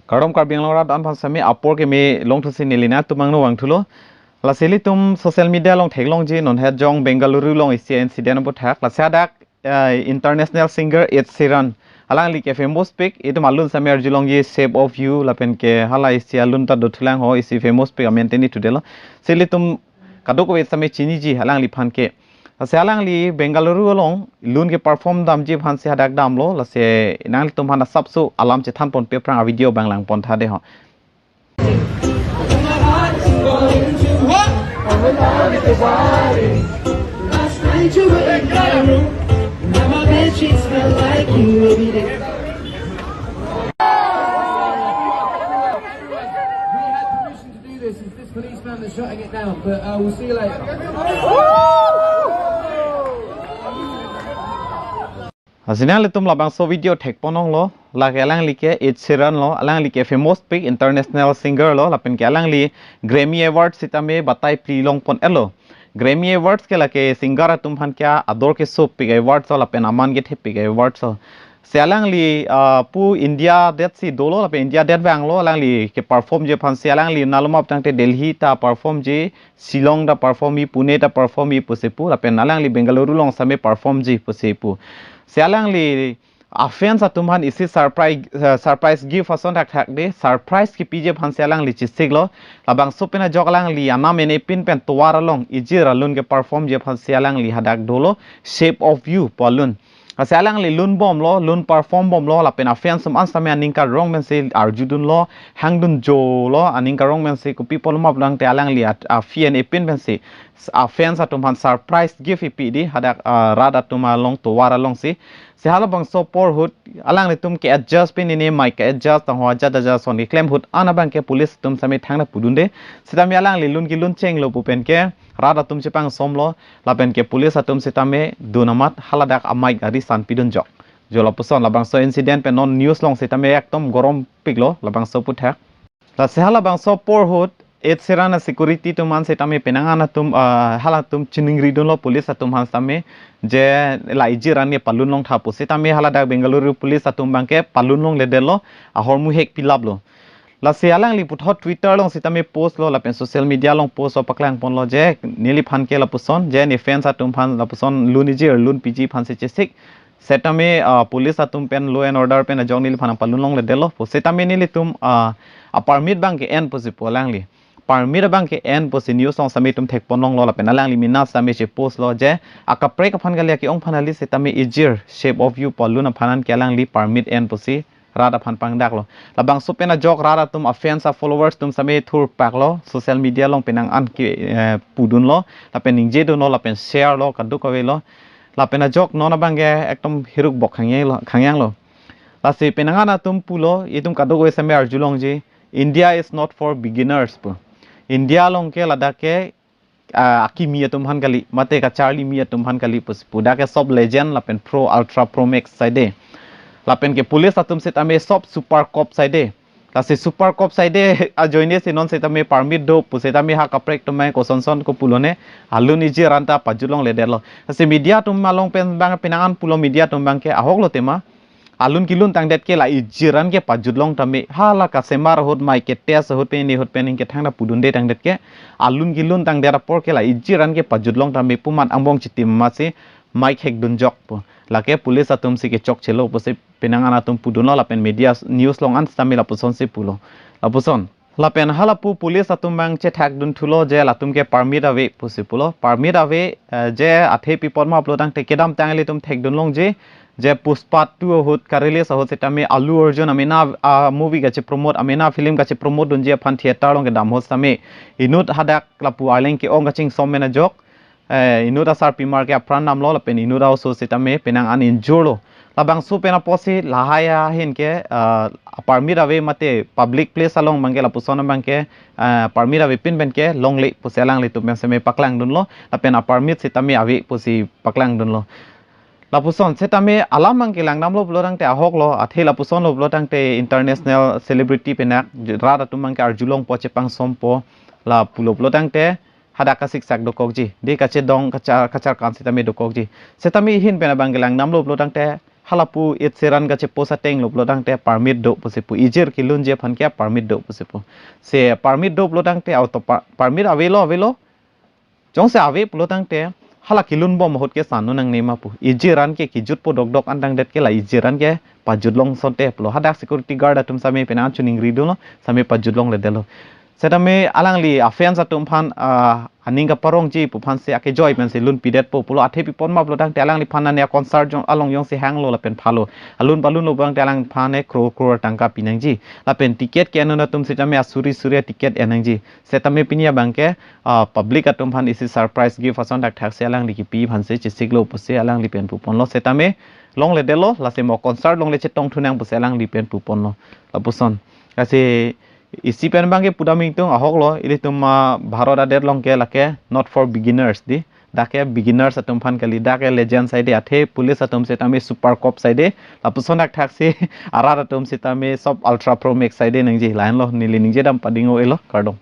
Karom karbing long rat an pan sami apor ke me long thu sin nelina tumang no wang thulo la seli tum social media long thek long ji non het jong Bengaluru long isi incident bo thak la sadak international singer Ed Sheeran alang li ke famous pic itu malun sami arjulong ji shape of you la pen ke hala isi alun ta do thulang ho isi famous pic maintain to delo seli tum kadoko we sami chini ji alang li phan ke Asalang li Bengaluru long lun ke perform dam ji phan se hadak dam lo la se nang tum hana sabsu alam che than pon pe prang video banglang pon tha de ho This policeman is shutting it down, but we'll see you later. Hasinang litum labang so video tek ponong lo la ke alang li ke Ed Sheeran lo alang li ke famous pic international singer lo la pen ke alang li Grammy Awards sitame batai pli long pon elo Grammy Awards ke la ke singer atum han kya ador ke so pic awards la pen aman ke pic awards se alang li pu India det si dolo la pen India det bang lo alang li ke perform je phan se alang li nalomap tang te Delhi ta perform je Shillong da perform i Pune ta perform i pusepu la pen alang li Bengaluru long same perform je pusepu Sialang li aphan sa tumhan isi surprise gift ason thak de surprise ki pije phan sialang li chisik lo labang supena joklang li ana mene pin pen tuwar long ijira lun ke perform je phan sialang li hadak dolo shape of you polun Sialang li lun bom lo lun perform bom lo la pen aphan sum an same aning ka rong men se arjudun lo hangdun jo lo aning ka rong men se ku people map lang te alang li afian epin men se aphan sa tumhan surprise gift ipi di hadak rada tuma long tuwar long si se hala bang so por hut alang le tum ke adjust pin ni mic ke adjust ta ho ja da son claim hut ana bang ke police tum same thang na pudunde sitami alang le lun ki lun cheng lo pu pen ke rada tum se pang som lo la pen ke police atum sitame dunamat haladak amai gari san pidun jok jola puson la bang so incident pe non news long sitame ekdom gorom piklo la bang so puthak la se hala bang so por hut Ed Sheeran security tu man setame penangana tum hala tum chiningri don lo police atum han same je laiji rani palun long thapu setame hala dak Bengaluru police atum bangke palun long ledelo ahormu hek pilab lo la sialang li puthot Twitter long setame post lo la pen social media long post o paklang pon lo je nili phan ke la puson je ni fans atum phan la puson luniji lun pg phan se chesik setame police atum pen law and order pen jong nili phan palun long ledelo setame nili tum permit bang ke en posi polang li permit bang ke en posi news long sami tum thek ponong lo la pen alang li mina sami che post lo je akapre ka phan galia ki ong phanali setame ejir shape of you poluna phanan ke alang li permit en posi rada phan pang dak lo labang so pena jok rada tum fans a followers tum sami thur pak lo social media long penang an ki pudun lo la pen ningje do no la pen share lo kadu ka we lo la pena jok nona bangge ekdom hiruk bok khangyang lo la se penangana tum pulo itum kadu go sami arjulong ji India is not for beginners pu India long ke ladake akimi tum han kali mate ka Charlie mi tum han kali pus puda ke sob legend la pen pro ultra pro max side la pen ke police atum set ame sob super cop side la se super cop side a joine se non set ame permit do pu set ame ha ka prek to mai ko son ko pulone aluni ji ranta pajulong le delo se media tum malong pen bang penangan pulo media tum bang ke ahok lo tema alun kilun tang det ke la ijiran ke pajudlong tame hala ka semar hot mai ke tes hot pe ni hot pe ning ke thangna pudun de tang det ke alun kilun tang dera por ke la ijiran ke pajudlong tame puman ambong chitim ma se mai khek dun jok pu la ke police atum si ke chok chelo pu se penangan atum pudun la pen media news long an tame la puson se pulo la puson la pen hala pu police atum bang che thak dun thulo je la tum ke permit ave pu se pulo permit ave je athe people ma upload tang te kedam tang le tum thek dun long je je Puspa 2 hut karele sa hot setame Allu Arjun amena movie gache promote amena film gache promote dunje phan theater long ke dam hot same inut hadak lapu arleng ke ong gaching somena jok inut asar pimar ke apran nam lo pen inut also setame penang an injuro labang su pena posi lahaya hin ke permit ave mate public place along mangke lapu sona mangke permit ave pin ben ke long le puselang le tu men seme paklang dun lo pen permit setame ave pusi paklang dun lo Lapuson setame alamang kilang namlo blorang te ahok lo athe lapuson lo blotang te international celebrity penak rada tumang ke arjulong poche pang sompo la pulo blotang te hadaka siksak dokokji de kache dong kachar kan setame dokokji setame hin pena bang kilang namlo blotang te halapu it seran ga chepo sateng lo blodang te permit do posipu ijir kilun je phan kya permit do posipu se permit do blodang te auto permit avelo jong se ave blodang te hala kilun bom hot ke sanu nang nema pu ijiran ke kijut po dok andang det ke la ijiran ke pajut long sonte plo hadak security guard atum same penan chuning ridu lo same pajut long le delo setame alang li afen satum phan aning ka parong ji pu phan se ake joy men se lun pidet po pulo athe pi pon ma blodang te alang li phan ne concert jong along yong se hang lo la pen phalo alun balun lo bang te alang phan ne kro tangka pinang ji la pen ticket ke no tum setame asuri surya ticket enang ji setame pinia bangke public atum phan isi surprise give ason dak thak se alang li ki pi phan se chisik lo pu se alang li pen pu pon lo setame long le delo la se mo concert long le chetong thunang pu se alang li pen pu pon lo la puson kasi isi pen bangke pudaming tung ahok lo ini tuma bharot ader long ke lake not for beginners di dake beginners atum phan kali dake legend side athe police atum setame super cop side lapuson dak thak se arar atum setame sob ultra pro max side nangji lain lo nili ningje dam padingo elo kardong